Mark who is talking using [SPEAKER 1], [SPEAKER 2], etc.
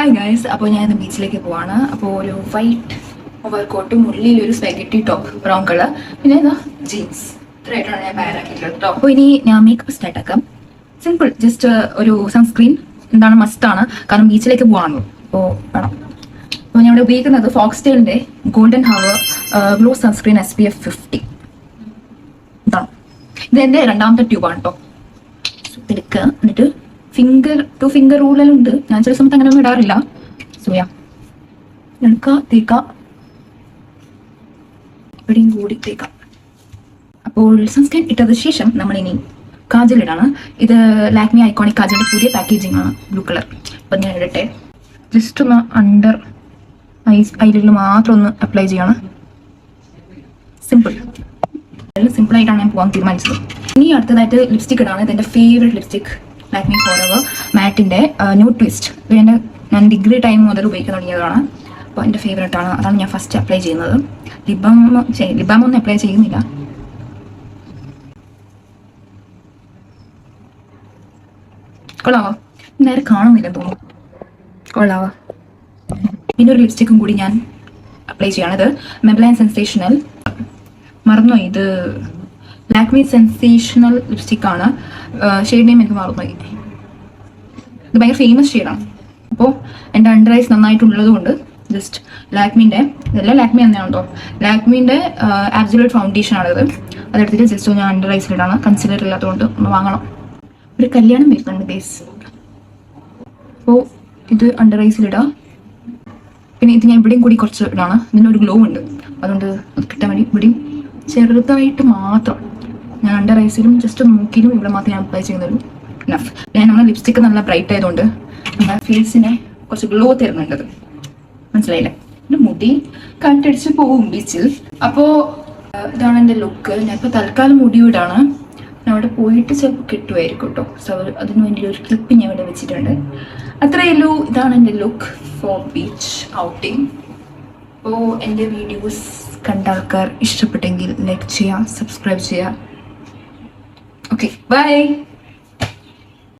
[SPEAKER 1] Hi guys, അപ്പോൾ ഞാൻ ഇന്ന് ബീച്ചിലേക്ക് പോവാണ്. അപ്പോൾ ഒരു വൈറ്റ് ഓവർകോട്ടും ഉള്ളിൽ ഒരു സ്പെഗറ്റി ടോപ്പ് ബ്രൗൺ കളർ, പിന്നെ ഇതാ ജീൻസ്. ഇത്രയായിട്ടാണ് ഞാൻ പാരാക്കിയിട്ടുള്ളത് കേട്ടോ. അപ്പോൾ ഇനി ഞാൻ മേക്കപ്പ് സ്റ്റാർട്ട് ആക്കാം. സിമ്പിൾ, ജസ്റ്റ് ഒരു സൺസ്ക്രീൻ എന്താണ് മസ്റ്റാണ്, കാരണം ബീച്ചിലേക്ക് പോവാണല്ലോ. അപ്പോൾ വേണം. അപ്പോൾ ഞാൻ ഇവിടെ ഉപയോഗിക്കുന്നത് ഫോക്സ്റ്റൈലിൻ്റെ golden hour glow sunscreen SPF 50. ഇതാണ്, ഇത് എൻ്റെ രണ്ടാമത്തെ ട്യൂബാണ് കേട്ടോ. എടുക്കുക, എന്നിട്ട് ടു ഫിംഗർ റൂളെല്ലാം ഉണ്ട്. ഞാൻ ചില സമയത്ത് അങ്ങനെ ഒന്നും ഇടാറില്ല. സോയാ എടുക്കുക, തേക്കാം, ഇവിടെയും കൂടി തേക്കാം. അപ്പോൾ സൺസ്ക്രീൻ ഇട്ടത് ശേഷം നമ്മളിനി കാജൽ ഇടാണ്. ഇത് ലാക്മി ഐക്കോണിക് കാജലിന്റെ പുതിയ പാക്കേജിംഗ് ആണ്, ബ്ലൂ കളർ. അപ്പം ഞാൻ ഇടട്ടെ. ജസ്റ്റ് ഒന്ന് അണ്ടർ ഐലിൽ മാത്രം ഒന്ന് അപ്ലൈ ചെയ്യാണ്. സിമ്പിൾ ആയിട്ടാണ് ഞാൻ പോകാൻ തീരുമാനിച്ചത്. ഇനി അടുത്തതായിട്ട് ലിപ്സ്റ്റിക് ഇടാണ്. ഇതെൻ്റെ ഫേവറേറ്റ് ലിപ്സ്റ്റിക്, ലാക്മി ഫോറെവർ മാറ്റിൻ്റെ ന്യൂഡ് ട്വിസ്റ്റ്. ഇത് ഞാൻ ഡിഗ്രി ടൈം മുതൽ ഉപയോഗിക്കാൻ തുടങ്ങിയതാണ്. അപ്പോൾ എൻ്റെ ഫേവറേറ്റ് ആണ്, അതാണ് ഞാൻ ഫസ്റ്റ് അപ്ലൈ ചെയ്യുന്നത്. ലിബാം ഒന്നും അപ്ലൈ ചെയ്യുന്നില്ല. കൊള്ളാവോ? നേരെ കാണുന്നില്ല തോന്നുന്നു. കൊള്ളാവോ? പിന്നെ ഒരു ലിപ്സ്റ്റിക്കും കൂടി ഞാൻ അപ്ലൈ ചെയ്യണത് മെബ്ലൈൻ സെൻസേഷണൽ, മറന്നോ, ഇത് ലാക്മി സെൻസേഷണൽ ലിപ്സ്റ്റിക് ആണ്. ഷെയ്ഡ് നെയിം എനിക്ക് മറന്നുപോയി. ഇത് ഭയങ്കര ഫേമസ് ഷെയ്ഡാണ്. അപ്പോൾ എൻ്റെ അണ്ടർ ഐസ് നന്നായിട്ടുള്ളത് കൊണ്ട് ജസ്റ്റ് ലാക്മിൻ്റെ, ഇതെല്ലാം ലാക്മി തന്നെയാണ് കേട്ടോ, ലാക്മിൻ്റെ ആബ്സല്യൂട്ട് ഫൗണ്ടേഷൻ ആണിത്. അതെടുത്തിട്ട് ജസ്റ്റ് ഞാൻ അണ്ടർ ഐസിലിടാണ്. കൺസിലർ ഇല്ലാത്തതുകൊണ്ട് ഒന്ന് വാങ്ങണം. ഒരു കല്യാണം വരുന്നുണ്ട് ബേസ്. അപ്പോൾ ഇത് അണ്ടർ ഐസിലിടാം. പിന്നെ ഇത് ഞാൻ ഇവിടെയും കൂടി കുറച്ച് ഇടാണ്. ഇതിനൊരു ഗ്ലോ ഉണ്ട്, അതുകൊണ്ട് അത് കിട്ടാൻ വേണ്ടി ഇവിടെയും ചെറുതായിട്ട് മാത്രം ഞാൻ അണ്ടർ ഐസിലും ജസ്റ്റ് മൂക്കിലും ഇവിടെ മാത്രം ഞാൻ അപ്ലൈ ചെയ്യുന്നുള്ളൂ. നഫ്. ഞാൻ നമ്മുടെ ലിപ്സ്റ്റിക്ക് നല്ല ബ്രൈറ്റ് ആയതുകൊണ്ട് നമ്മുടെ ഫേസിനെ കുറച്ച് ഗ്ലോ തരുന്നുണ്ടത്, മനസ്സിലായില്ലേ? എൻ്റെ മുടി കണ്ടടിച്ച് പോകും ബീച്ചിൽ. അപ്പോൾ ഇതാണ് എൻ്റെ ലുക്ക്. ഞാനിപ്പോൾ തൽക്കാലം മുടി വിടാണ്. ഞാൻ അവിടെ പോയിട്ട് ചിലപ്പോൾ കിട്ടുമായിരിക്കും കേട്ടോ. സോ അതിന് വേണ്ടി ഒരു ക്ലിപ്പ് ഞാൻ ഇവിടെ വെച്ചിട്ടുണ്ട്. അത്രയേ ഉള്ളൂ. ഇതാണ് എൻ്റെ ലുക്ക് ഫോർ ബീച്ച് ഔട്ടിങ്. അപ്പോൾ എൻ്റെ വീഡിയോസ് കണ്ട ആൾക്കാർ ഇഷ്ടപ്പെട്ടെങ്കിൽ ലൈക്ക് ചെയ്യുക, സബ്സ്ക്രൈബ് ചെയ്യുക. Okay, by.